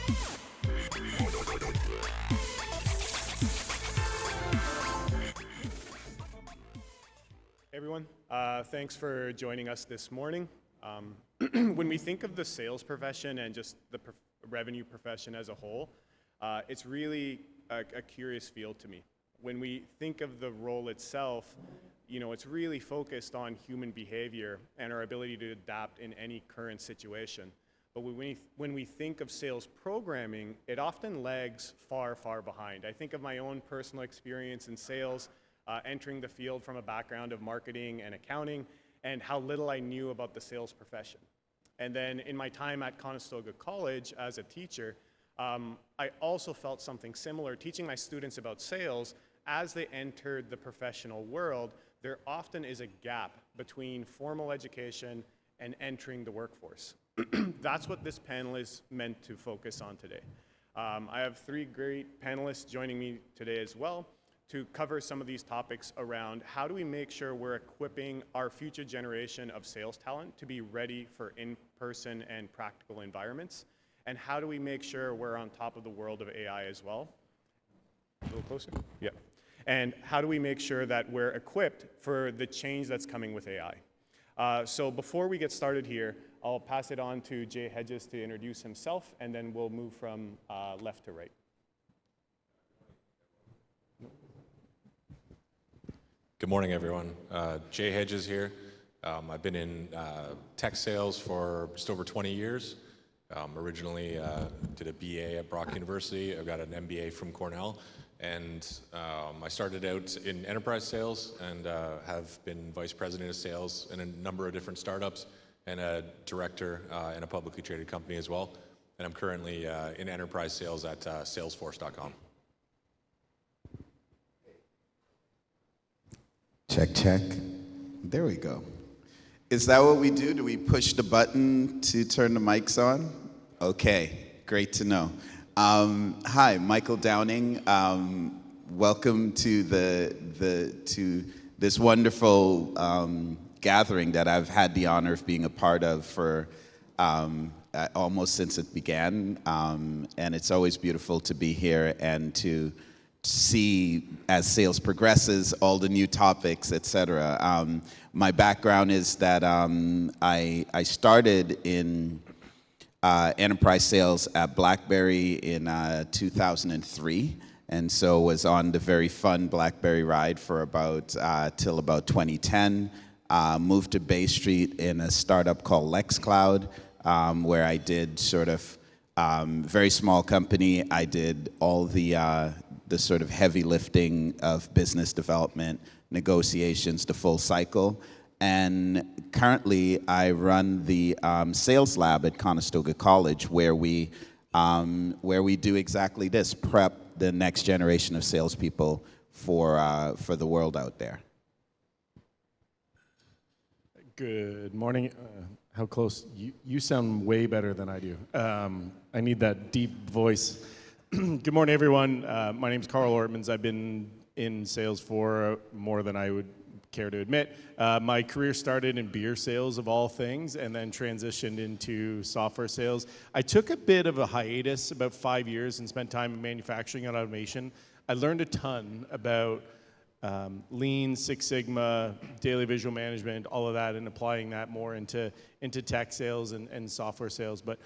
Hey everyone, thanks for joining us this morning. When we think of the sales profession and just the revenue profession as a whole, it's really a curious field to me. When we think of the role itself, you know, it's really focused on human behavior and our ability to adapt in any current situation. But when we think of sales programming, it often lags far, far behind. I think of my own personal experience in sales, entering the field from a background of marketing and accounting, and how little I knew about the sales profession. And then in my time at Conestoga College as a teacher, I also felt something similar, teaching my students about sales. As they entered the professional world, there often is a gap between formal education and entering the workforce. That's what this panel is meant to focus on today. I have three great panelists joining me today as well to cover some of these topics around how do we make sure we're equipping our future generation of sales talent to be ready for in-person and practical environments, and how do we make sure we're on top of the world of AI as well. A little closer? Yeah. And how do we make sure that we're equipped for the change that's coming with AI? So before we get started here, I'll pass it on to Jay Hedges to introduce himself, and then we'll move from left to right. Good morning, everyone. Jay Hedges here. I've been in tech sales for just over 20 years. Originally did a BA at Brock University. I've got an MBA from Cornell. And I started out in enterprise sales and have been vice president of sales in a number of different startups and a director in a publicly traded company as well. And I'm currently in enterprise sales at Salesforce.com. Check, check. There we go. Is that what we do? Do we push the button to turn the mics on? Okay, great to know. Hi, Michael Downing. Welcome to to this wonderful gathering that I've had the honor of being a part of for almost since it began. And it's always beautiful to be here and to see, as sales progresses, all the new topics, etc. My background is that I started in enterprise sales at BlackBerry in 2003, and so was on the very fun BlackBerry ride for about till about 2010. Moved to Bay Street in a startup called LexCloud, where I did sort of very small company. I did all the sort of heavy lifting of business development, negotiations, the full cycle. And currently, I run the sales lab at Conestoga College, where we do exactly this: prep the next generation of salespeople for the world out there. Good morning. How close? You sound way better than I do. I need that deep voice. Good morning, everyone. My name is Carl Ortmans. I've been in sales for more than I would care to admit. My career started in beer sales, of all things, and then transitioned into software sales. I took a bit of a hiatus, about 5 years, and spent time in manufacturing and automation. I learned a ton about Lean, Six Sigma, daily visual management, all of that, and applying that more into tech sales and software sales. But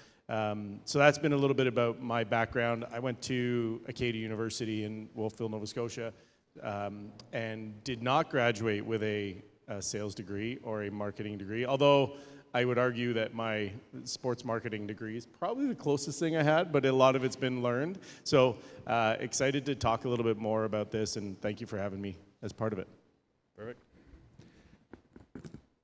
so that's been a little bit about my background. I went to Acadia University in Wolfville, Nova Scotia, and did not graduate with a sales degree or a marketing degree, although I would argue that my sports marketing degree is probably the closest thing I had, but a lot of it's been learned. So excited to talk a little bit more about this, and thank you for having me as part of it. Perfect.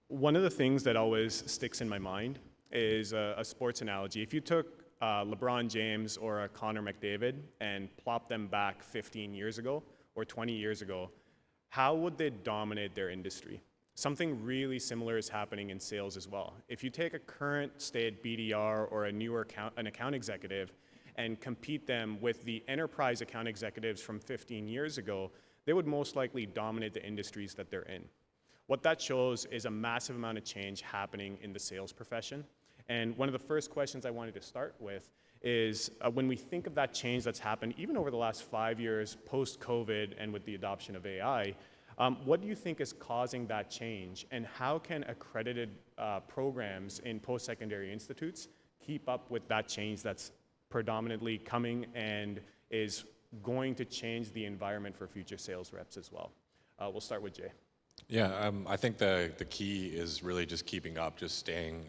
One of the things that always sticks in my mind is a sports analogy. If you took LeBron James or a Connor McDavid and plopped them back 15 years ago or 20 years ago, how would they dominate their industry? Something really similar is happening in sales as well. If you take a current state BDR or a newer account executive and compete them with the enterprise account executives from 15 years ago, they would most likely dominate the industries that they're in. What that shows is a massive amount of change happening in the sales profession. And one of the first questions I wanted to start with is when we think of that change that's happened, even over the last 5 years, post-COVID and with the adoption of AI, what do you think is causing that change, and how can accredited programs in post-secondary institutes keep up with that change that's predominantly coming and is going to change the environment for future sales reps as well? We'll start with Jay. Yeah, I think the key is really just keeping up, just staying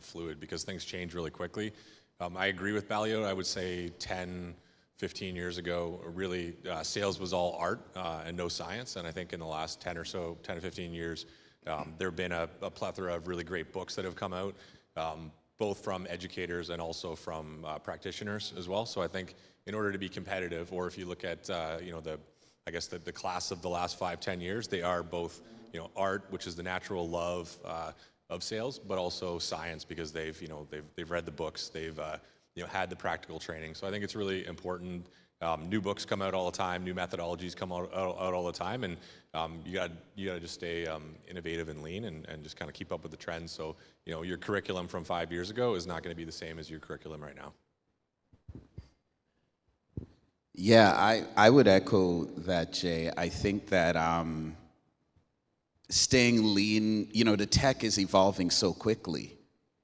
fluid, because things change really quickly. I agree with Balio. I would say 10, 15 years ago, really sales was all art and no science. And I think in the last 10 to 15 years, there have been a plethora of really great books that have come out, both from educators and also from practitioners as well. So I think in order to be competitive, or if you look at the class of the last 5-10 years, they are both art, which is the natural love of sales, but also science, because they've read the books, they've had the practical training. So I think it's really important. New books come out all the time, new methodologies come out all the time, and you got to just stay innovative and lean, and just kind of keep up with the trends. So your curriculum from 5 years ago is not going to be the same as your curriculum right now. Yeah, I would echo that, Jay. I think that staying lean, the tech is evolving so quickly.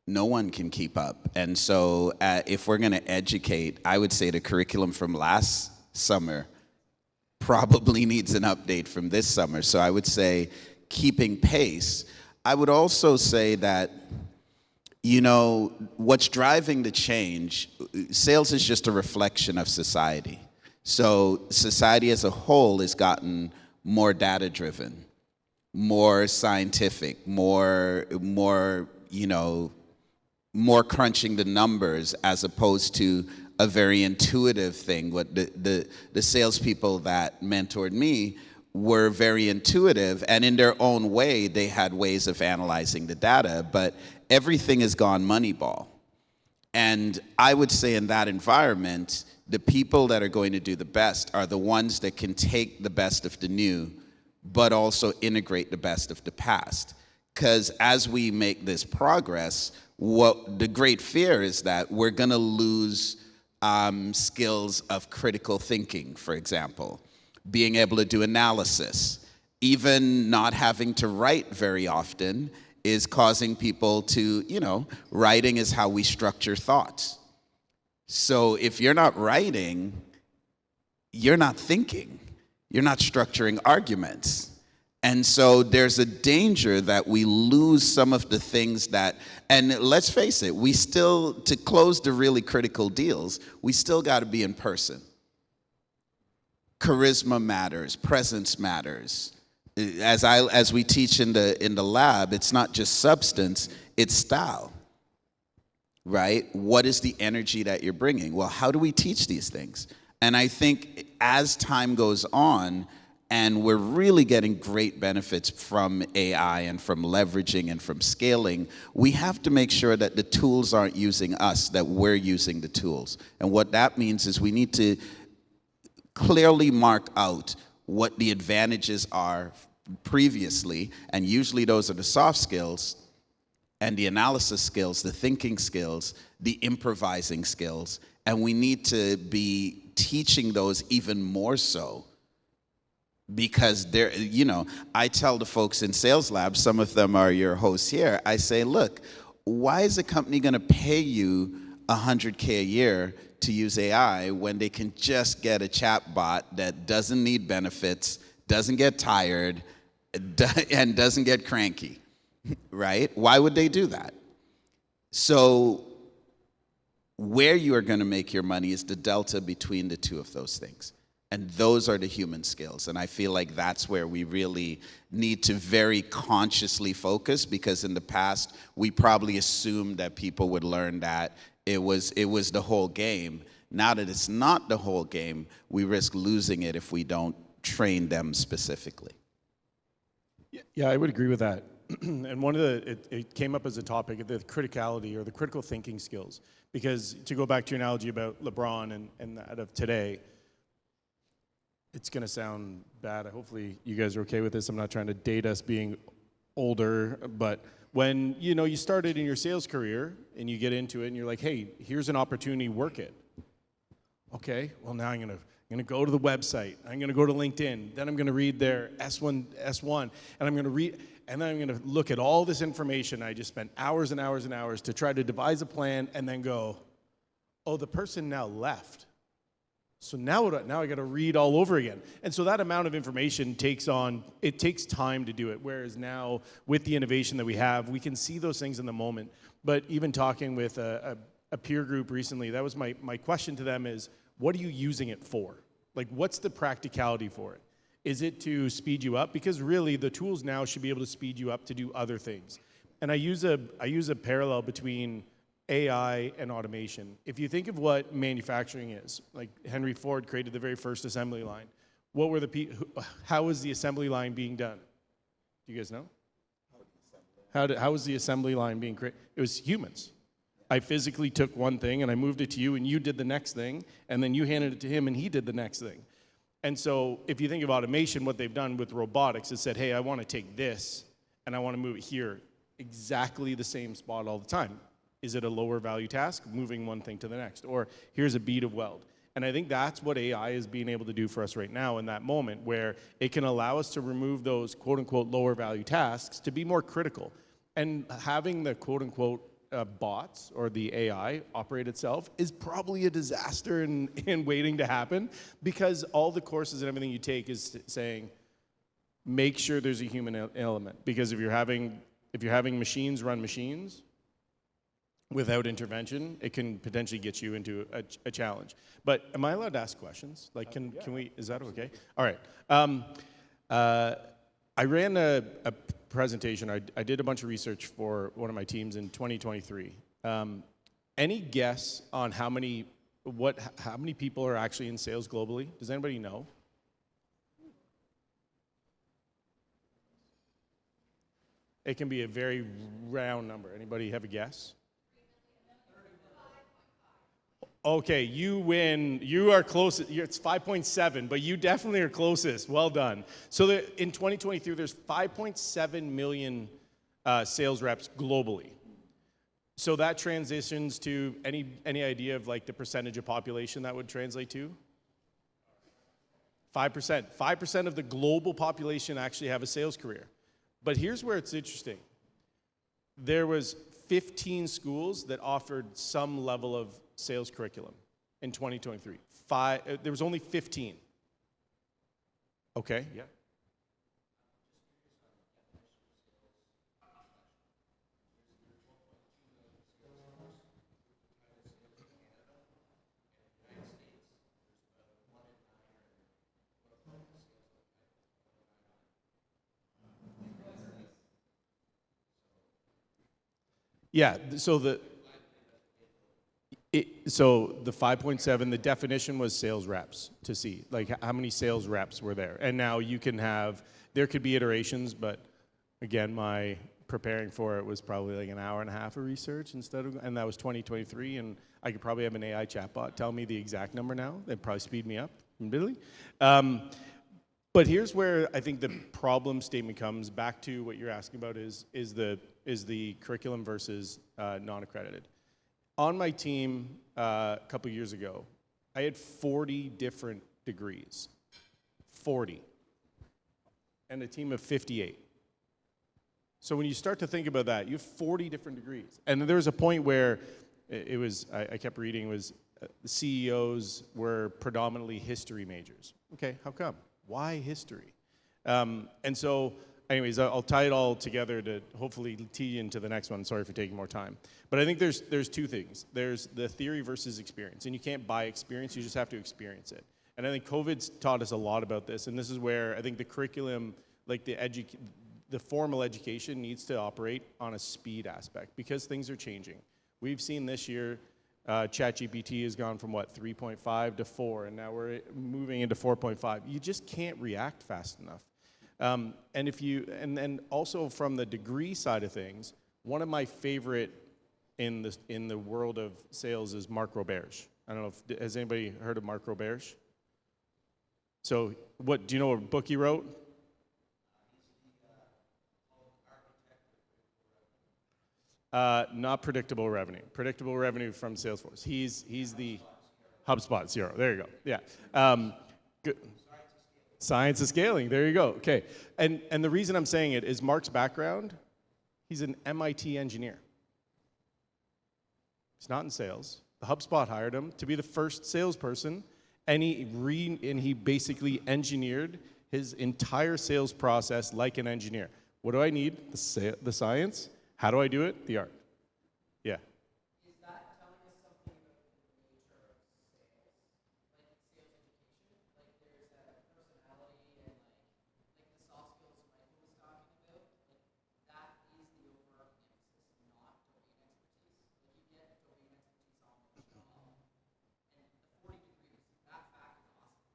No one can keep up. And so if we're going to educate, I would say the curriculum from last summer probably needs an update from this summer. So I would say keeping pace. I would also say that, what's driving the change, sales is just a reflection of society. So society as a whole has gotten more data-driven, more scientific, more crunching the numbers, as opposed to a very intuitive thing. What the salespeople that mentored me were very intuitive, and in their own way, they had ways of analyzing the data, but everything has gone Moneyball. And I would say in that environment, the people that are going to do the best are the ones that can take the best of the new, but also integrate the best of the past. Because as we make this progress, what the great fear is that we're going to lose skills of critical thinking, for example, being able to do analysis. Even not having to write very often is causing people to, writing is how we structure thoughts. So if you're not writing, you're not thinking. You're not structuring arguments. And so there's a danger that we lose some of the things that, and let's face it, we still, to close the really critical deals, we still got to be in person. Charisma matters, presence matters. As we teach in the lab, it's not just substance, it's style. Right? What is the energy that you're bringing? Well, how do we teach these things? And I think as time goes on, and we're really getting great benefits from AI and from leveraging and from scaling, we have to make sure that the tools aren't using us, that we're using the tools. And what that means is we need to clearly mark out what the advantages are previously, and usually those are the soft skills, and the analysis skills, the thinking skills, the improvising skills, and we need to be teaching those even more so, because I tell the folks in Sales Lab, some of them are your hosts here, I say, look, why is a company going to pay you $100K a year to use AI when they can just get a chat bot that doesn't need benefits, doesn't get tired, and doesn't get cranky? Right? Why would they do that? So where you are going to make your money is the delta between the two of those things. And those are the human skills. And I feel like that's where we really need to very consciously focus, because in the past, we probably assumed that people would learn that it was the whole game. Now that it's not the whole game, we risk losing it if we don't train them specifically. Yeah, I would agree with that. And it came up as a topic, the criticality or the critical thinking skills. Because to go back to your analogy about LeBron and that of today, it's going to sound bad. Hopefully you guys are okay with this. I'm not trying to date us being older, but When you started in your sales career and you get into it and you're like, hey, here's an opportunity, work it. Okay, well now I'm gonna go to the website. I'm gonna go to LinkedIn. Then I'm gonna read their S1, and I'm gonna look at all this information. I just spent hours and hours and hours to try to devise a plan, and then go, oh, the person now left. So now I got to read all over again. And so that amount of information takes time to do it. Whereas now with the innovation that we have, we can see those things in the moment. But even talking with a peer group recently, that was my question to them is, what are you using it for? Like, what's the practicality for it? Is it to speed you up? Because really the tools now should be able to speed you up to do other things. And I use a parallel between AI and automation. If you think of what manufacturing is, like Henry Ford created the very first assembly line. How was the assembly line being done? Do you guys know? How was the assembly line being created? It was humans. I physically took one thing and I moved it to you and you did the next thing, and then you handed it to him and he did the next thing. And so if you think of automation, what they've done with robotics is said, hey, I want to take this and I want to move it here, exactly the same spot all the time. Is it a lower value task, moving one thing to the next? Or here's a bead of weld. And I think that's what AI is being able to do for us right now in that moment, where it can allow us to remove those quote unquote lower value tasks to be more critical. And having the quote unquote bots or the AI operate itself is probably a disaster in waiting to happen, because all the courses and everything you take is saying, make sure there's a human element. Because if you're having machines run machines, without intervention, it can potentially get you into a challenge. But am I allowed to ask questions? Like, can we, is that okay? All right. I ran a presentation. I did a bunch of research for one of my teams in 2023. Any guess on how many people are actually in sales globally? Does anybody know? It can be a very round number. Anybody have a guess? Okay, you win. You are close. It's 5.7, but you definitely are closest. Well done. So in 2023, there's 5.7 million sales reps globally. So that transitions to any idea of like the percentage of population that would translate to? 5%. 5% of the global population actually have a sales career. But here's where it's interesting. There was 15 schools that offered some level of sales curriculum in 2023. There was only 15. Okay, yeah. Yeah, so the 5.7, the definition was sales reps to see, like how many sales reps were there. And now you can there could be iterations, but again, my preparing for it was probably like an hour and a half of research and that was 2023, and I could probably have an AI chatbot tell me the exact number now. That'd probably speed me up, admittedly. But here's where I think the problem statement comes back to what you're asking about is the curriculum versus non-accredited. On my team a couple years ago, I had 40 different degrees. 40. And a team of 58. So when you start to think about that, you have 40 different degrees. And there was a point where it was, I kept reading, was the CEOs were predominantly history majors. Okay, how come? Why history? And so, anyways, I'll tie it all together to hopefully tee you into the next one. Sorry for taking more time. But I think there's two things. There's the theory versus experience. And you can't buy experience, you just have to experience it. And I think COVID's taught us a lot about this. And this is where I think the curriculum, like the formal education needs to operate on a speed aspect because things are changing. We've seen this year, ChatGPT has gone from 3.5 to 4, and now we're moving into 4.5. You just can't react fast enough. And then also from the degree side of things, one of my favorite in the world of sales is Mark Roberge. I don't know has anybody heard of Mark Roberge? So do you know what book he wrote? Not predictable revenue. Predictable revenue from Salesforce. He's the HubSpot CRO. There you go. Yeah. Good. Science of scaling. There you go. Okay. And the reason I'm saying it is Mark's background. He's an MIT engineer. He's not in sales. The HubSpot hired him to be the first salesperson, and he basically engineered his entire sales process like an engineer. What do I need? The science. How do I do it? The art. Yeah. Is that telling us something about the nature of sales? Like sales education? Like there's a personality and like the soft skills Michael was talking about? Like that is the overarching emphasis, not domain expertise. Like you get domain expertise almost all. And the 40 degrees, that fact is awesome.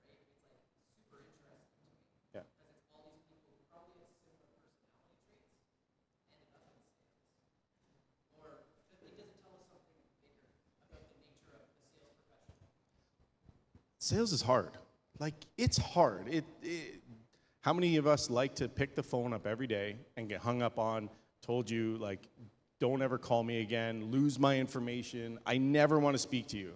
Right? It's like super interesting to me. Yeah. Because it's all these people who probably have similar personality traits. Ended up in sales. Or does it tell us something bigger about the nature of the sales profession? Sales is hard. Like, it's hard. How many of us like to pick the phone up every day and get hung up on, told you, like, don't ever call me again, lose my information, I never want to speak to you.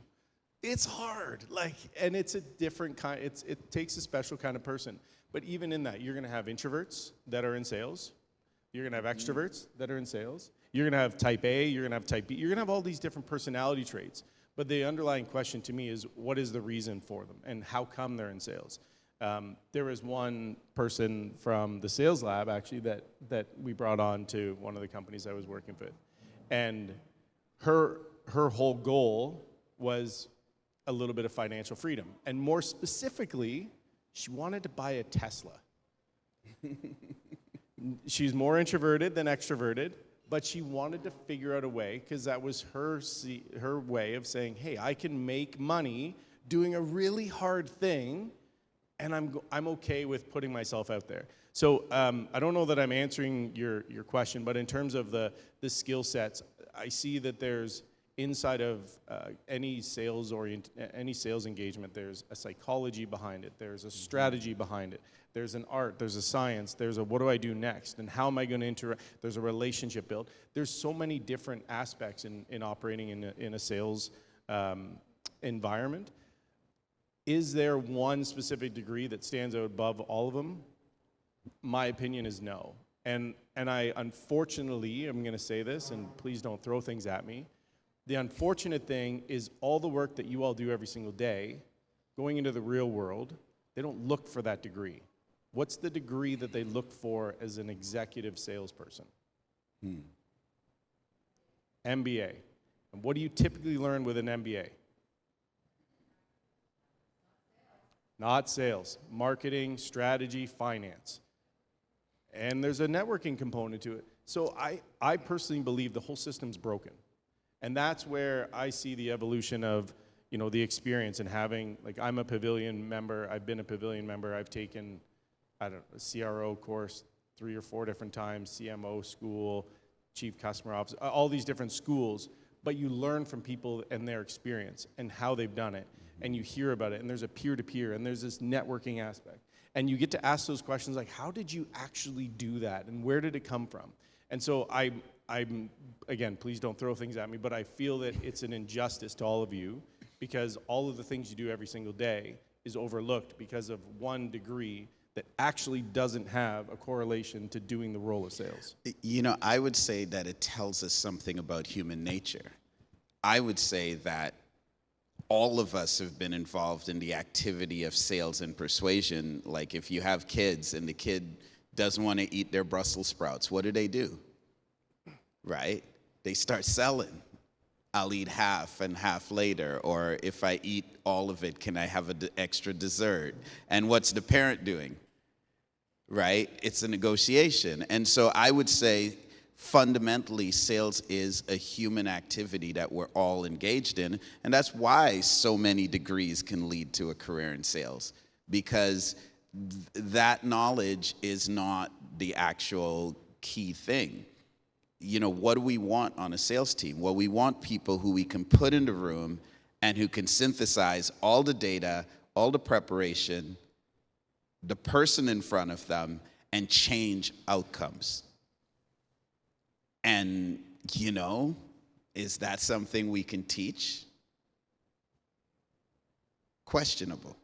It's hard. Like, and it's a different kind, it takes a special kind of person. But even in that, you're going to have introverts that are in sales. You're going to have extroverts that are in sales. You're going to have type A, you're going to have type B. You're going to have all these different personality traits. But the underlying question to me is, what is the reason for them? And how come they're in sales? There was one person from the sales lab, actually, that we brought on to one of the companies I was working with. And her whole goal was a little bit of financial freedom. And more specifically, she wanted to buy a Tesla. She's more introverted than extroverted, but she wanted to figure out a way, because that was her way of saying, hey, I can make money doing a really hard thing, and I'm okay with putting myself out there. So I don't know that I'm answering your question, but in terms of the skill sets, I see that there's inside of any sales engagement, there's a psychology behind it, there's a strategy behind it, there's an art, there's a science, there's a what do I do next, and how am I going to interact, there's a relationship build. There's so many different aspects in operating in a sales environment. Is there one specific degree that stands out above all of them? My opinion is no. And I, unfortunately, I'm going to say this, and please don't throw things at me. The unfortunate thing is all the work that you all do every single day, going into the real world, they don't look for that degree. What's the degree that they look for as an executive salesperson? MBA. And what do you typically learn with an MBA? Not sales. Marketing, strategy, finance. And there's a networking component to it. So I personally believe the whole system's broken. And that's where I see the evolution of, the experience and having, like, I'm a Pavilion member, I've been a Pavilion member, I've taken, a CRO course 3 or 4 different times, CMO school, Chief Customer Officer, all these different schools, but you learn from people and their experience and how they've done it, and you hear about it, and there's a peer-to-peer, and there's this networking aspect. And you get to ask those questions like, how did you actually do that, and where did it come from? And so I'm, again, please don't throw things at me, but I feel that it's an injustice to all of you because all of the things you do every single day is overlooked because of one degree that actually doesn't have a correlation to doing the role of sales. I would say that it tells us something about human nature. I would say that all of us have been involved in the activity of sales and persuasion. Like if you have kids and the kid doesn't want to eat their Brussels sprouts, what do? Right? They start selling. I'll eat half and half later, or if I eat all of it, can I have an extra dessert? And what's the parent doing? Right? It's a negotiation. And so I would say fundamentally sales is a human activity that we're all engaged in, and that's why so many degrees can lead to a career in sales, because that knowledge is not the actual key thing. What do we want on a sales team? Well, we want people who we can put in the room and who can synthesize all the data, all the preparation, the person in front of them, and change outcomes. And, is that something we can teach? Questionable.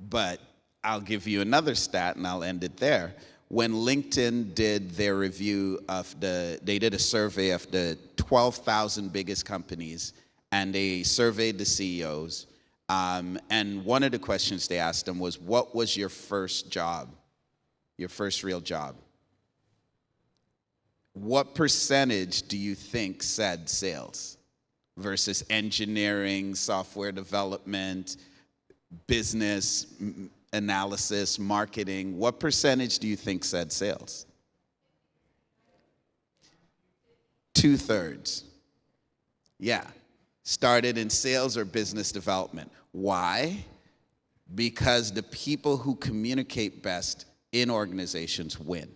But I'll give you another stat and I'll end it there. When LinkedIn did their review they did a survey of the 12,000 biggest companies, and they surveyed the CEOs. And one of the questions they asked them was, what was your first job? Your first real job? What percentage do you think said sales versus engineering, software development, business analysis, marketing? What percentage do you think said sales? 2/3. Yeah. Started in sales or business development. Why? Because the people who communicate best in organizations win.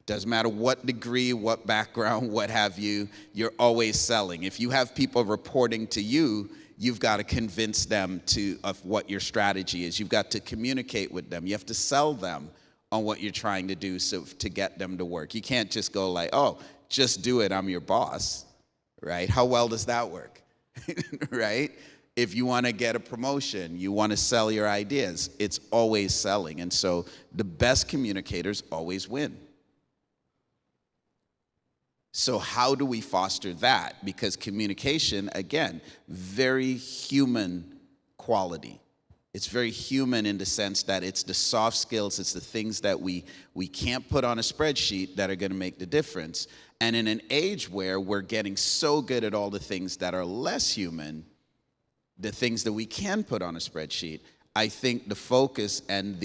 Doesn't matter what degree, what background, what have you, you're always selling. If you have people reporting to you, you've got to convince them of what your strategy is. You've got to communicate with them. You have to sell them on what you're trying to do to get them to work. You can't just go like, oh, just do it, I'm your boss, right? How well does that work, right? If you want to get a promotion, you want to sell your ideas, it's always selling. And so the best communicators always win. So how do we foster that? Because communication, again, very human quality. It's very human in the sense that it's the soft skills, it's the things that we can't put on a spreadsheet that are going to make the difference. And in an age where we're getting so good at all the things that are less human, the things that we can put on a spreadsheet, I think the focus and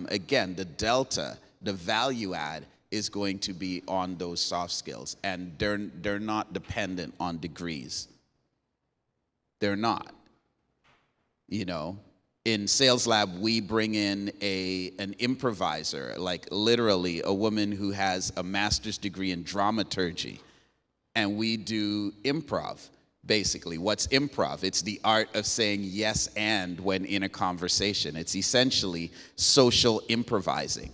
again, the delta, the value add is going to be on those soft skills. And they're not dependent on degrees. They're not. In Sales Lab, we bring in an improviser, like literally a woman who has a master's degree in dramaturgy. And we do improv, basically. What's improv? It's the art of saying yes and when in a conversation. It's essentially social improvising.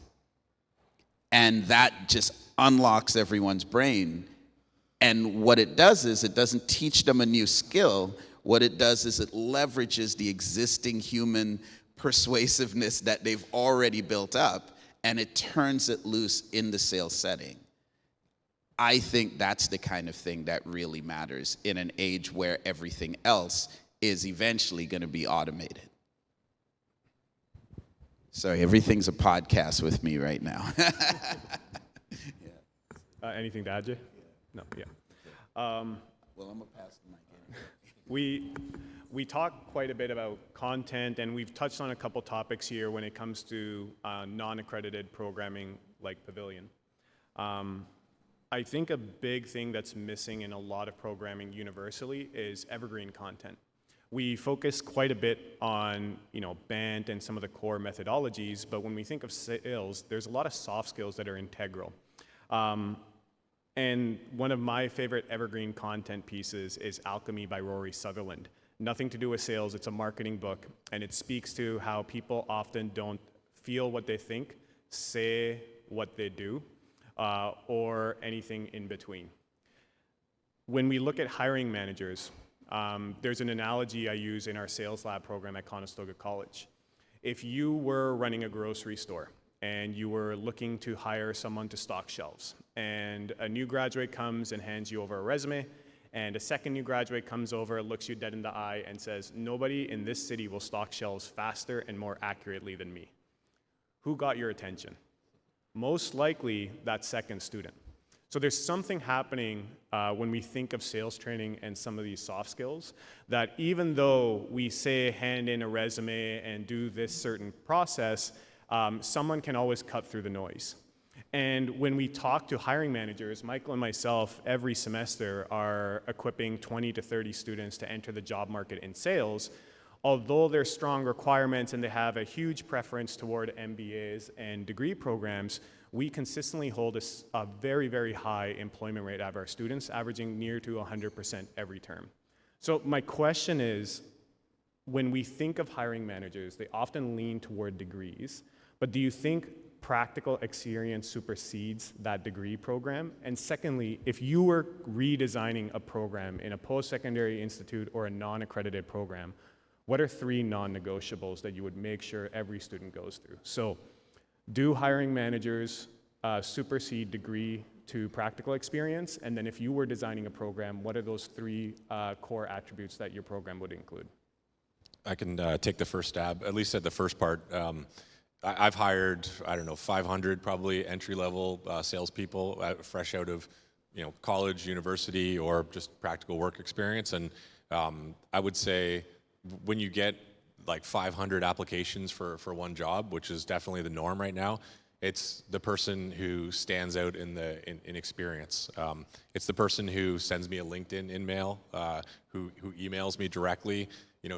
And that just unlocks everyone's brain. And what it does is it doesn't teach them a new skill. What it does is it leverages the existing human persuasiveness that they've already built up, and it turns it loose in the sales setting. I think that's the kind of thing that really matters in an age where everything else is eventually going to be automated. Sorry, everything's a podcast with me right now. Anything to add, Jay? No, yeah. Well, I'm going to pass the mic in. We talk quite a bit about content, and we've touched on a couple topics here when it comes to non-accredited programming like Pavilion. I think a big thing that's missing in a lot of programming universally is evergreen content. We focus quite a bit on, BANT and some of the core methodologies, but when we think of sales, there's a lot of soft skills that are integral. And one of my favorite evergreen content pieces is Alchemy by Rory Sutherland. Nothing to do with sales, it's a marketing book, and it speaks to how people often don't feel what they think, say what they do, or anything in between. When we look at hiring managers, there's an analogy I use in our Sales Lab program at Conestoga College. If you were running a grocery store and you were looking to hire someone to stock shelves, and a new graduate comes and hands you over a resume, and a second new graduate comes over, looks you dead in the eye, and says, nobody in this city will stock shelves faster and more accurately than me. Who got your attention? Most likely that second student. So there's something happening when we think of sales training and some of these soft skills that even though we say hand in a resume and do this certain process, someone can always cut through the noise. And when we talk to hiring managers, Michael and myself every semester are equipping 20 to 30 students to enter the job market in sales. Although there's strong requirements and they have a huge preference toward MBAs and degree programs, we consistently hold a very, very high employment rate of our students, averaging near to 100% every term. So my question is, when we think of hiring managers, they often lean toward degrees, but do you think practical experience supersedes that degree program? And secondly, if you were redesigning a program in a post-secondary institute or a non-accredited program, what are 3 non-negotiables that you would make sure every student goes through? So, do hiring managers supersede degree to practical experience? And then if you were designing a program, what are those 3 core attributes that your program would include? I can take the first stab, at least at the first part. I've hired, I don't know, 500 probably entry-level salespeople fresh out of, college, university, or just practical work experience. And I would say when you get like 500 applications for one job, which is definitely the norm right now, it's the person who stands out in experience. It's the person who sends me a LinkedIn email, who emails me directly,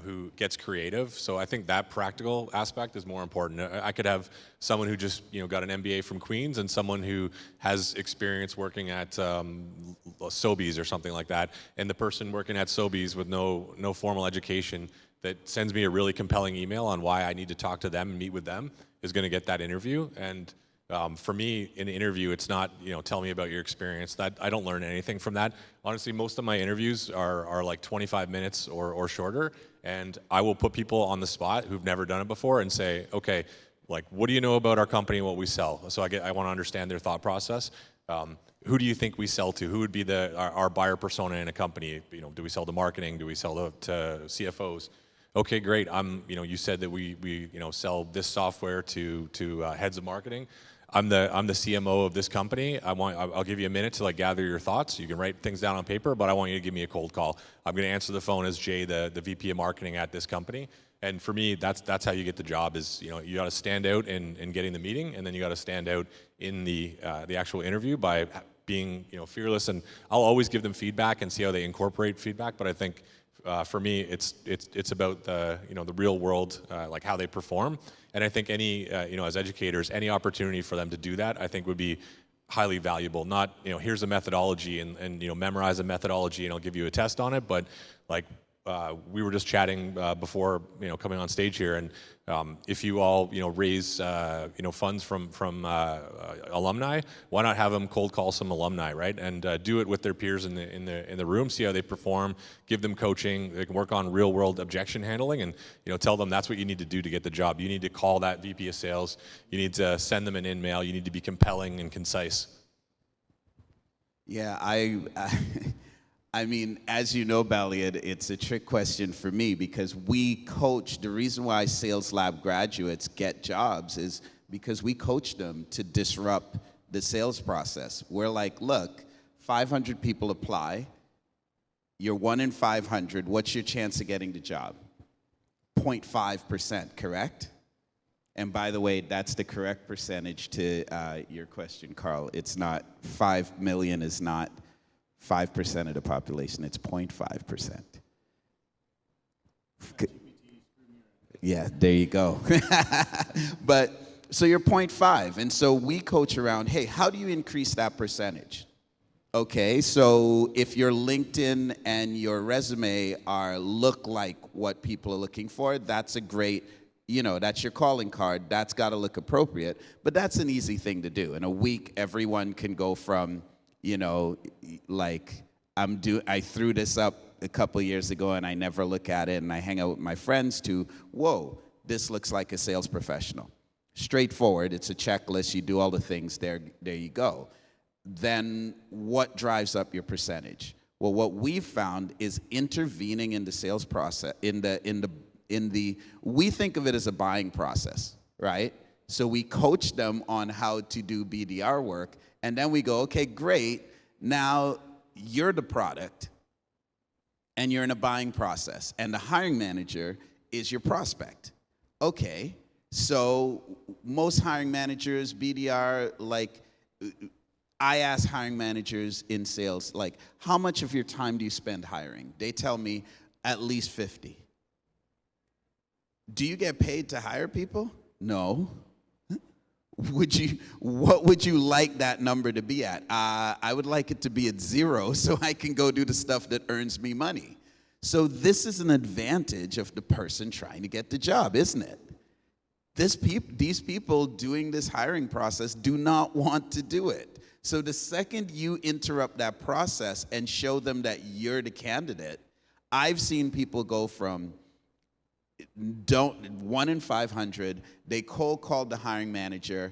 who gets creative. So I think that practical aspect is more important. I could have someone who just, got an MBA from Queens and someone who has experience working at Sobeys or something like that. And the person working at Sobeys with no formal education that sends me a really compelling email on why I need to talk to them and meet with them is going to get that interview. And for me, in an interview, it's not, tell me about your experience. That I don't learn anything from that. Honestly, most of my interviews are like 25 minutes or shorter, and I will put people on the spot who've never done it before and say, okay, like, what do you know about our company and what we sell? So I want to understand their thought process. Who do you think we sell to? Who would be our buyer persona in a company? Do we sell to marketing? Do we sell to CFOs? Okay, great. You said that we sell this software to heads of marketing. I'm the CMO of this company. I'll give you a minute to like gather your thoughts. You can write things down on paper, but I want you to give me a cold call. I'm going to answer the phone as Jay, the VP of marketing at this company. And for me, that's how you get the job. Is you got to stand out in getting the meeting, and then you got to stand out in the actual interview by being fearless. And I'll always give them feedback and see how they incorporate feedback. But I think for me, it's about the real world, like how they perform. And I think any as educators, any opportunity for them to do that, I think would be highly valuable. Not here's a methodology and memorize a methodology and I'll give you a test on it, but like we were just chatting before coming on stage here, and if you all raise funds from alumni, why not have them cold call some alumni, right? And do it with their peers in the room, see how they perform, give them coaching. They can work on real world objection handling, and tell them that's what you need to do to get the job. You need to call that VP of sales. You need to send them an email. You need to be compelling and concise. Yeah, I mean, as you know, Balliet, it's a trick question for me because we coach. The reason why Sales Lab graduates get jobs is because we coach them to disrupt the sales process. We're like, look, 500 people apply. You're 1 in 500. What's your chance of getting the job? 0.5%, correct? And by the way, that's the correct percentage to your question, Carl. It's not 5 million is not 5% of the population, it's 0.5%. Yeah, there you go. But so you're 0.5, and so we coach around, hey, how do you increase that percentage? Okay, so if your LinkedIn and your resume look like what people are looking for, that's a great, that's your calling card. That's got to look appropriate, but that's an easy thing to do. In a week, everyone can go from like I threw this up a couple of years ago and I never look at it and I hang out with my friends to, whoa, this looks like a sales professional. Straightforward, it's a checklist, you do all the things, there you go. Then what drives up your percentage? Well, what we've found is intervening in the sales process, we think of it as a buying process, right? So we coach them on how to do BDR work, and then we go, okay, great, now you're the product, and you're in a buying process, and the hiring manager is your prospect. Okay, so most hiring managers, BDR, like, I ask hiring managers in sales, like, how much of your time do you spend hiring? They tell me at least 50. Do you get paid to hire people? No. What would you like that number to be at? I would like it to be at 0 so I can go do the stuff that earns me money. So this is an advantage of the person trying to get the job, isn't it? these people doing this hiring process do not want to do it. So the second you interrupt that process and show them that you're the candidate, I've seen people go from 1 in 500, they cold called the hiring manager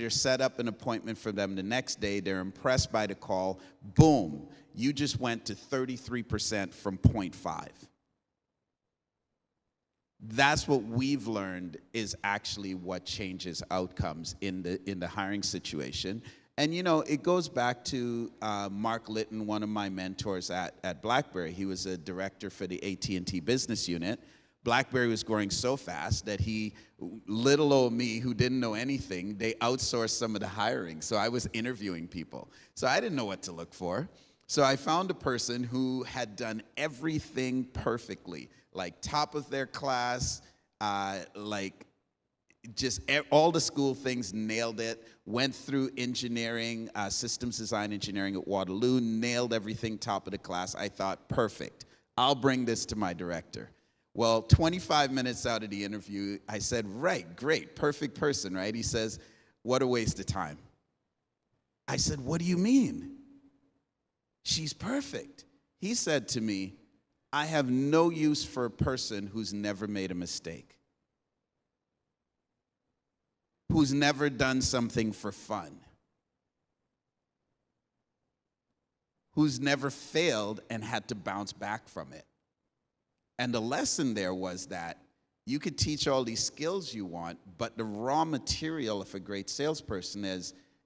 set up an appointment for them the next day, they're impressed by the call, boom, you just went to 33% from 0.5. That's what we've learned is actually what changes outcomes in the hiring situation. And it goes back to Mark Litton, one of my mentors at BlackBerry. He was a director for the AT&T business unit. BlackBerry was growing so fast that little old me, who didn't know anything, they outsourced some of the hiring. So I was interviewing people. So I didn't know what to look for. So I found a person who had done everything perfectly, like top of their class, just all the school things, nailed it, went through engineering, systems design engineering at Waterloo, nailed everything top of the class. I thought, perfect, I'll bring this to my director. Well, 25 minutes out of the interview, I said, right, great, perfect person, right? He says, what a waste of time. I said, what do you mean? She's perfect. He said to me, I have no use for a person who's never made a mistake, who's never done something for fun, who's never failed and had to bounce back from it. And the lesson there was that you could teach all these skills you want, but the raw material of a great salesperson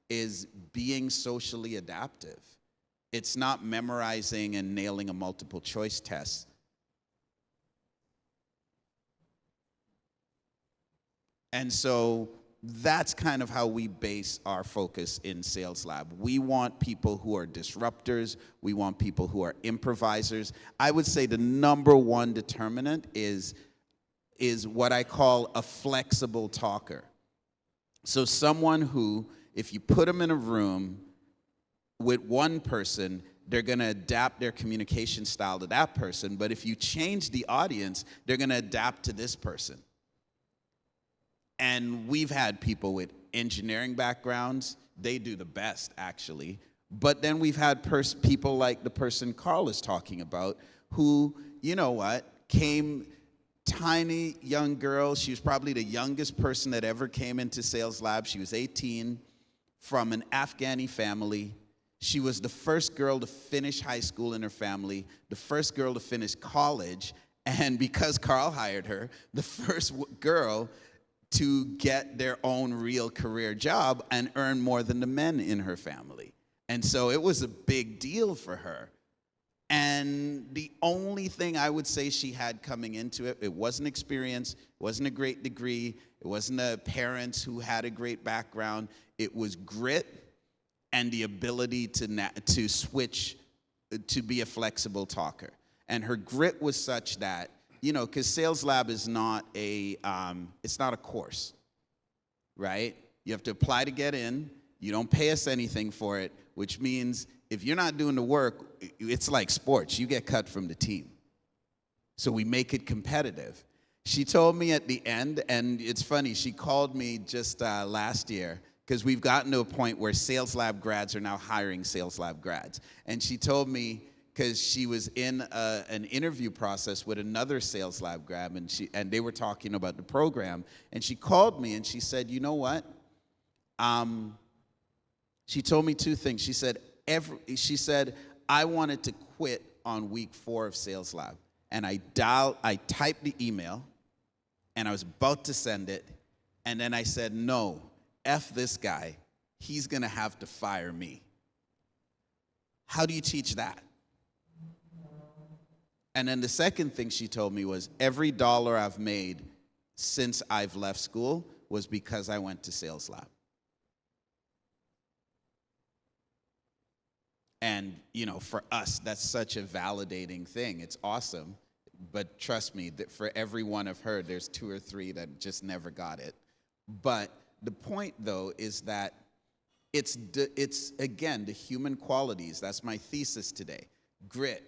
is being socially adaptive. It's not memorizing and nailing a multiple choice test. And so that's kind of how we base our focus in Sales Lab. We want people who are disruptors. We want people who are improvisers. I would say the number one determinant is what I call a flexible talker. So someone who, if you put them in a room with one person, they're going to adapt their communication style to that person. But if you change the audience, they're going to adapt to this person. And we've had people with engineering backgrounds. They do the best, actually. But then we've had people like the person Carl is talking about who, came tiny young girl. She was probably the youngest person that ever came into Sales Lab. She was 18, from an Afghani family. She was the first girl to finish high school in her family, the first girl to finish college, and because Carl hired her, the first girl to get their own real career job and earn more than the men in her family. And so it was a big deal for her. And the only thing I would say she had coming into it, it wasn't experience, it wasn't a great degree, it wasn't parents who had a great background, it was grit and the ability to switch, to be a flexible talker. And her grit was such that, because Sales Lab is not it's not a course, right? You have to apply to get in. You don't pay us anything for it, which means if you're not doing the work, it's like sports. You get cut from the team. So we make it competitive. She told me at the end, and it's funny, she called me just last year, because we've gotten to a point where Sales Lab grads are now hiring Sales Lab grads. And she told me, because she was in an interview process with another Sales Lab grad, and they were talking about the program, and she called me and she said, you know what? She told me two things. She said, I wanted to quit on week 4 of Sales Lab, and I typed the email, and I was about to send it, and then I said, no, F this guy. He's gonna have to fire me. How do you teach that? And then the second thing she told me was, every dollar I've made since I've left school was because I went to Sales Lab. And, for us, that's such a validating thing. It's awesome. But trust me, that for every one I've heard, there's 2 or 3 that just never got it. But the point, though, is that it's again, the human qualities. That's my thesis today. Grit.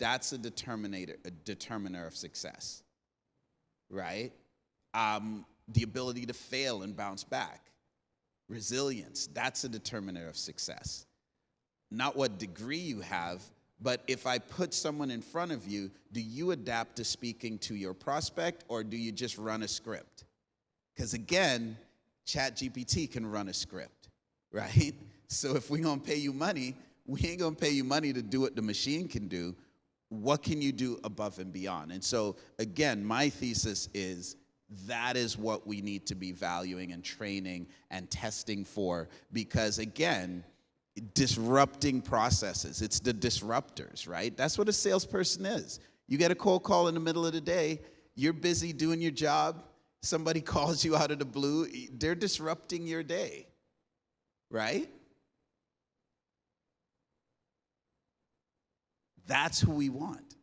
That's a determiner of success, right? The ability to fail and bounce back. Resilience, that's a determinant of success. Not what degree you have, but if I put someone in front of you, do you adapt to speaking to your prospect, or do you just run a script? Because again, ChatGPT can run a script, right? So if we're gonna pay you money, we ain't gonna pay you money to do what the machine can do. What can you do above and beyond? And so again, my thesis is that is what we need to be valuing and training and testing for, because again, disrupting processes. It's the disruptors, right? That's what a salesperson is. You get a cold call in the middle of the day, you're busy doing your job, somebody calls you out of the blue, they're disrupting your day, right? That's who we want.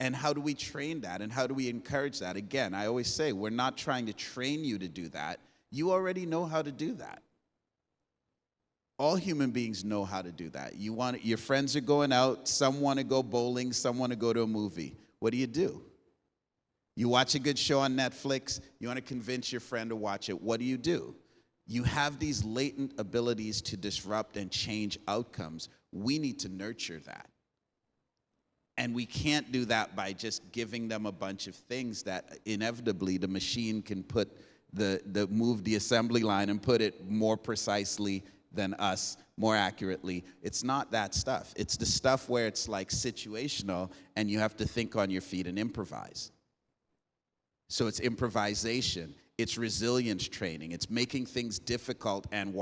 And how do we train that? And how do we encourage that? Again, I always say, we're not trying to train you to do that. You already know how to do that. All human beings know how to do that. Your friends are going out, some want to go bowling, some want to go to a movie. What do? You watch a good show on Netflix, you want to convince your friend to watch it. What do? You have these latent abilities to disrupt and change outcomes. We need to nurture that. And we can't do that by just giving them a bunch of things that inevitably the machine can put move the assembly line and put it more precisely than us, more accurately. It's not that stuff. It's the stuff where it's like situational and you have to think on your feet and improvise. So it's improvisation, it's resilience training, it's making things difficult and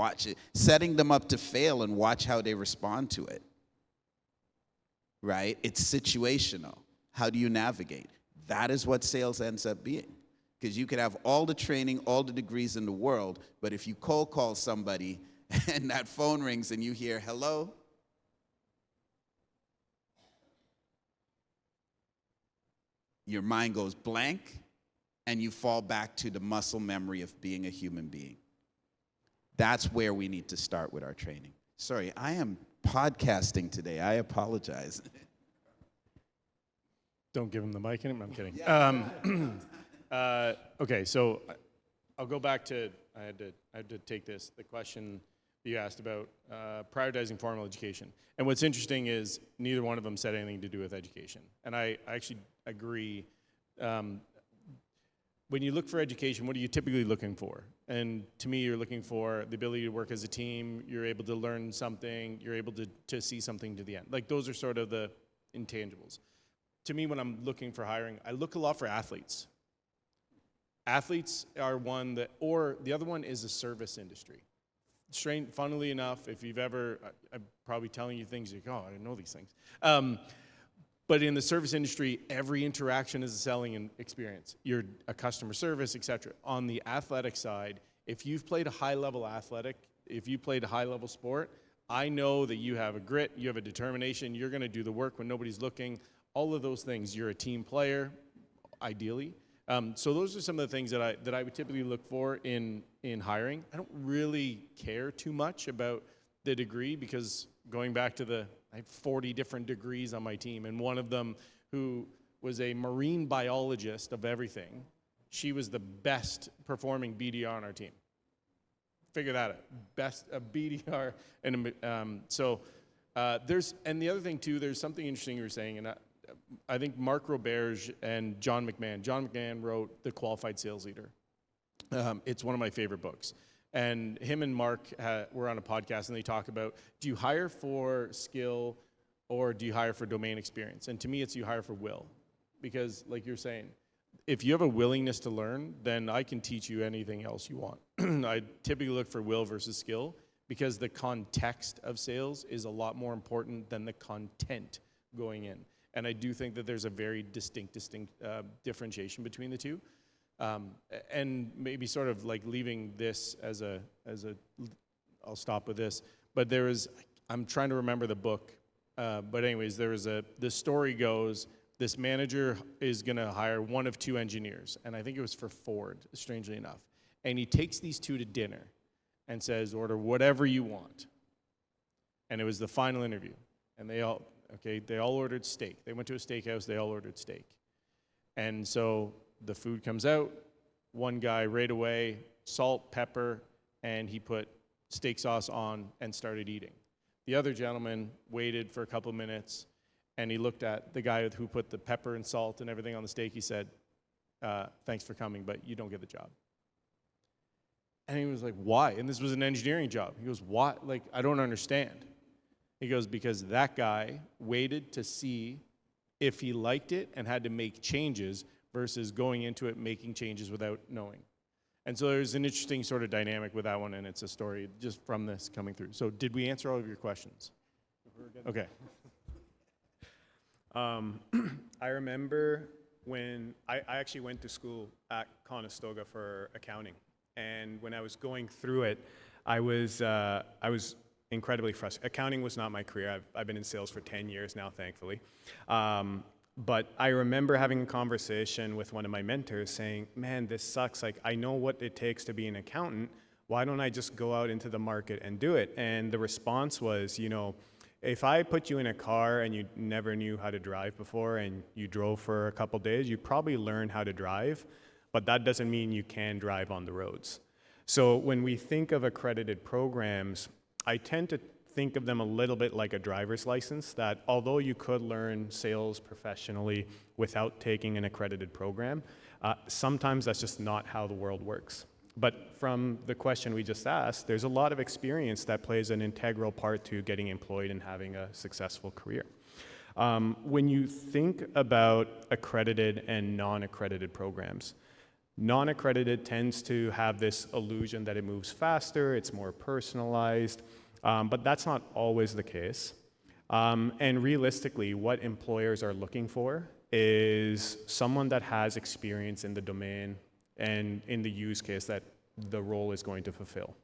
setting them up to fail and watch how they respond to it. Right? It's situational. How do you navigate? That is what sales ends up being. Because you could have all the training, all the degrees in the world, but if you cold call somebody and that phone rings and you hear, hello, your mind goes blank and you fall back to the muscle memory of being a human being. That's where we need to start with our training. Sorry, I am podcasting today. I apologize. Don't give him the mic. I'm kidding. Okay, so I'll go back to I had to take the question you asked about prioritizing formal education. And what's interesting is neither one of them said anything to do with education. And I actually agree. When you look for education, what are you typically looking for? And to me, you're looking for the ability to work as a team, you're able to learn something, you're able to see something to the end. Like those are sort of the intangibles. To me, when I'm looking for hiring, I look a lot for athletes. Athletes are one that, or the other one is the service industry. Funnily enough, if you've ever, I'm probably telling you things, you're like, oh, I didn't know these things. But in the service industry, every interaction is a selling experience. You're a customer service, et cetera. On the athletic side, if you've played a high-level if you played a high-level sport, I know that you have a grit, you have a determination, you're going to do the work when nobody's looking, all of those things. You're a team player, ideally. So those are some of the things that I would typically look for in hiring. I don't really care too much about the degree because going back to I have 40 different degrees on my team, and one of them who was a marine biologist of everything, she was the best performing BDR on our team. Figure that out. Best BDR. And and the other thing too, there's something interesting you were saying, and I think Mark Roberge and John McMahon wrote The Qualified Sales Leader. It's one of my favorite books. And him and Mark were on a podcast, and they talk about, do you hire for skill or do you hire for domain experience? And to me, it's you hire for will. Because like you're saying, if you have a willingness to learn, then I can teach you anything else you want. I typically look for will versus skill because the context of sales is a lot more important than the content going in. And I do think that there's a very distinct differentiation between the two. And maybe sort of like leaving this as I'll stop with this, but I'm trying to remember the book, but anyways, the story goes, this manager is gonna hire one of two engineers, and I think it was for Ford, strangely enough, and he takes these two to dinner and says, order whatever you want. And it was the final interview, and they all ordered steak. They went to a steakhouse, they all ordered steak. And so the food comes out, one guy right away, salt, pepper, and he put steak sauce on and started eating. The other gentleman waited for a couple of minutes, and he looked at the guy who put the pepper and salt and everything on the steak. He said, thanks for coming, but you don't get the job. And he was like, why? And this was an engineering job. He goes, why? Like, I don't understand. He goes, because that guy waited to see if he liked it and had to make changes versus going into it making changes without knowing. And so there's an interesting sort of dynamic with that one, and it's a story just from this coming through. So did we answer all of your questions? Okay. I remember when I actually went to school at Conestoga for accounting. And when I was going through it, I was incredibly frustrated. Accounting was not my career. I've been in sales for 10 years now, thankfully. But I remember having a conversation with one of my mentors saying, man, this sucks. Like, I know what it takes to be an accountant. Why don't I just go out into the market and do it? And the response was, you know, if I put you in a car and you never knew how to drive before and you drove for a couple days, you probably learn how to drive, but that doesn't mean you can drive on the roads. So when we think of accredited programs, I tend to think of them a little bit like a driver's license, that although you could learn sales professionally without taking an accredited program, sometimes that's just not how the world works. But from the question we just asked, there's a lot of experience that plays an integral part to getting employed and having a successful career. When you think about accredited and non-accredited programs, non-accredited tends to have this illusion that it moves faster, it's more personalized, but that's not always the case. And realistically, what employers are looking for is someone that has experience in the domain and in the use case that the role is going to fulfill.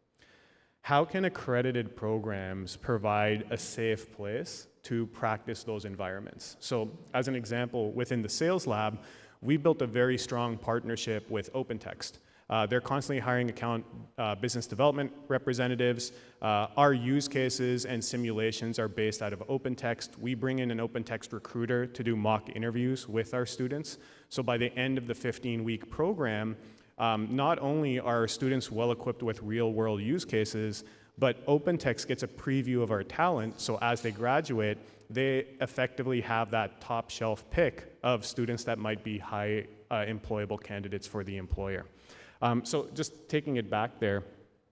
How can accredited programs provide a safe place to practice those environments? So as an example, within the sales lab, we built a very strong partnership with OpenText. They're constantly hiring business development representatives. Our use cases and simulations are based out of OpenText. We bring in an OpenText recruiter to do mock interviews with our students. So by the end of the 15-week program, not only are students well equipped with real-world use cases, but OpenText gets a preview of our talent, so as they graduate, they effectively have that top shelf pick of students that might be high employable candidates for the employer. So just taking it back there,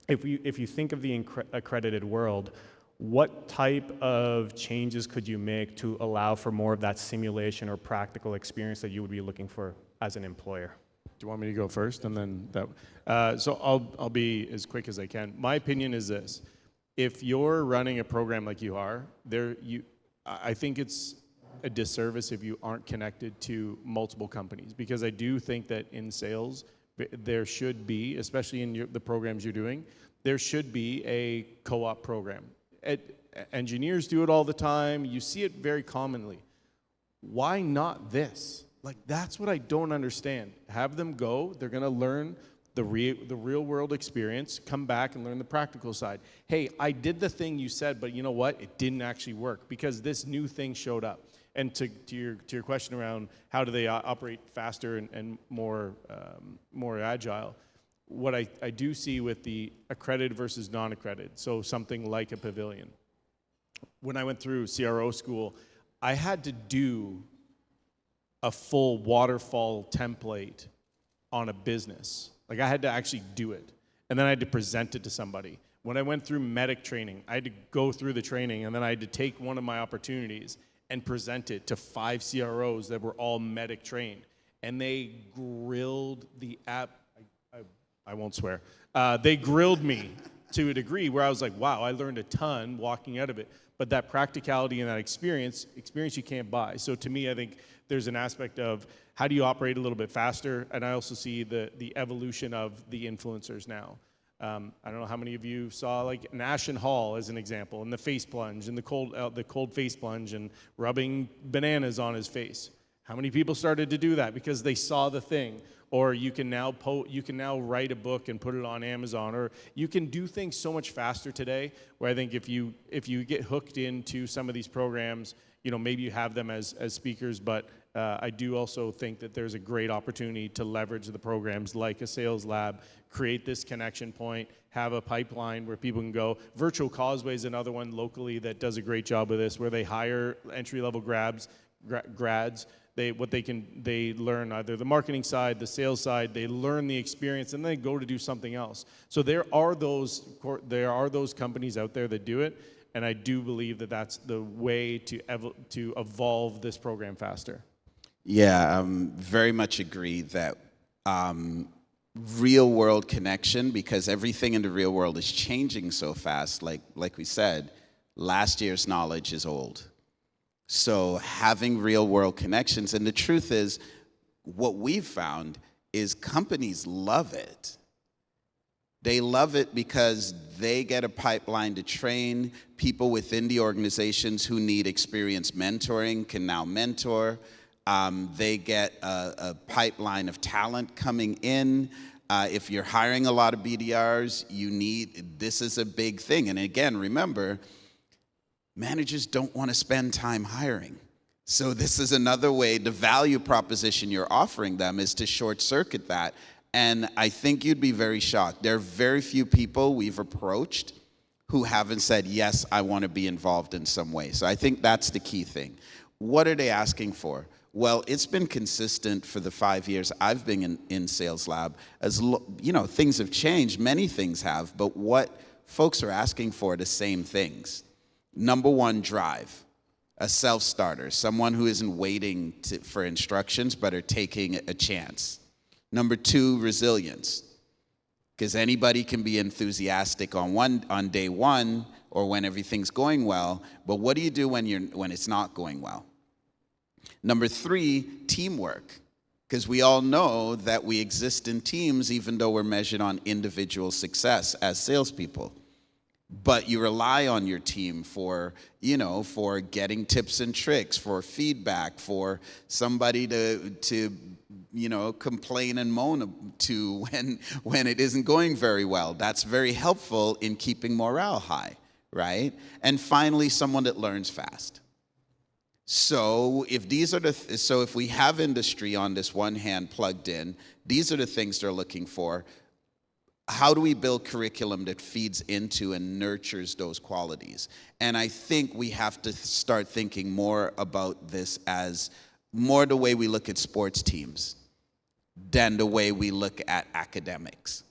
if you think of the accredited world, what type of changes could you make to allow for more of that simulation or practical experience that you would be looking for as an employer? Do you want me to go first, and then that? So I'll be as quick as I can. My opinion is this: if you're running a program like you are, I think it's a disservice if you aren't connected to multiple companies, because I do think that in sales there should be, especially in the programs you're doing, there should be a co-op program. Engineers do it all the time. You see it very commonly. Why not this? Like, that's what I don't understand. Have them go. They're going to learn the real world experience, come back and learn the practical side. Hey, I did the thing you said, but you know what? It didn't actually work because this new thing showed up. And to your question around how do they operate faster and more agile, what I do see with the accredited versus non-accredited, so something like a pavilion. When I went through CRO school, I had to do a full waterfall template on a business. Like, I had to actually do it. And then I had to present it to somebody. When I went through medic training, I had to go through the training, and then I had to take one of my opportunities and present it to 5 CROs that were all medic trained. And they grilled the app. I won't swear. They grilled me to a degree where I was like, wow, I learned a ton walking out of it. But that practicality and that experience you can't buy. So to me, I think there's an aspect of how do you operate a little bit faster, and I also see the evolution of the influencers now. I don't know how many of you saw like Nash and Hall as an example, and the face plunge, and the cold face plunge, and rubbing bananas on his face. How many people started to do that because they saw the thing? Or you can now write a book and put it on Amazon, or you can do things so much faster today. Where I think if you get hooked into some of these programs, you know, maybe you have them as speakers, but I do also think that there's a great opportunity to leverage the programs like a sales lab, create this connection point, have a pipeline where people can go. Virtual Causeway is another one locally that does a great job of this, where they hire entry-level grads. They learn either the marketing side, the sales side, they learn the experience, and then they go to do something else. So there are those companies out there that do it, and I do believe that that's the way to evolve this program faster. Yeah, very much agree that real world connection, because everything in the real world is changing so fast, like we said, last year's knowledge is old. So having real world connections, and the truth is, what we've found is companies love it. They love it because they get a pipeline to train. People within the organizations who need experienced mentoring can now mentor. They get a pipeline of talent coming in. If you're hiring a lot of BDRs, this is a big thing. And again, remember, managers don't want to spend time hiring. So this is another way, the value proposition you're offering them is to short circuit that. And I think you'd be very shocked. There are very few people we've approached who haven't said, yes, I want to be involved in some way. So I think that's the key thing. What are they asking for? Well, it's been consistent for the 5 years I've been in Sales Lab. Things have changed, many things have, but what folks are asking for are the same things. Number one, drive. A self-starter, someone who isn't waiting for instructions but are taking a chance. Number two, resilience, because anybody can be enthusiastic on day one or when everything's going well, but what do you do when it's not going well? Number three, teamwork, because we all know that we exist in teams even though we're measured on individual success as salespeople. But you rely on your team for getting tips and tricks, for feedback, for somebody to complain and moan to when it isn't going very well. That's very helpful in keeping morale high, right? And finally, someone that learns fast. So if we have industry on this one hand plugged in, these are the things they're looking for. How do we build curriculum that feeds into and nurtures those qualities? And I think we have to start thinking more about this as more the way we look at sports teams than the way we look at academics,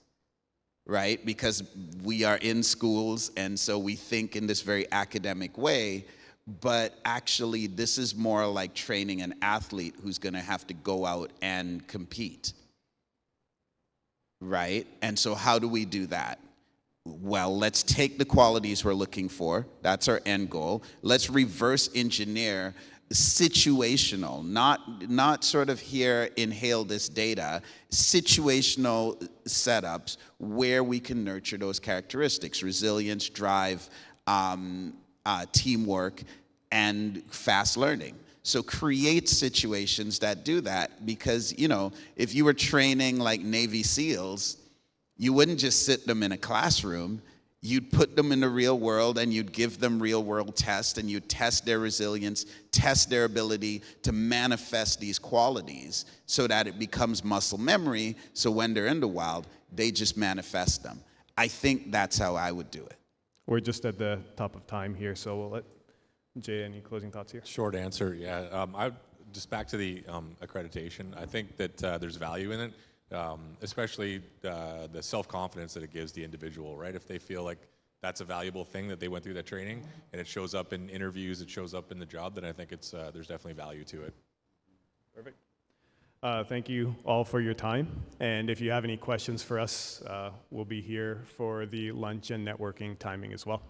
right? Because we are in schools, and so we think in this very academic way, but actually this is more like training an athlete who's going to have to go out and compete. Right? And so how do we do that? Well, let's take the qualities we're looking for. That's our end goal. Let's reverse engineer situational, not sort of here inhale this data, situational setups where we can nurture those characteristics, resilience, drive, teamwork, and fast learning. So create situations that do that, because, if you were training like Navy SEALs, you wouldn't just sit them in a classroom. You'd put them in the real world and you'd give them real world tests, and you'd test their resilience, test their ability to manifest these qualities so that it becomes muscle memory. So when they're in the wild, they just manifest them. I think that's how I would do it. We're just at the top of time here, so we'll let Jay, any closing thoughts here? Short answer, yeah. Just back to the accreditation. I think that there's value in it, especially the self-confidence that it gives the individual, right? If they feel like that's a valuable thing that they went through that training, and it shows up in interviews, it shows up in the job, then I think there's definitely value to it. Perfect. Thank you all for your time. And if you have any questions for us, we'll be here for the lunch and networking timing as well.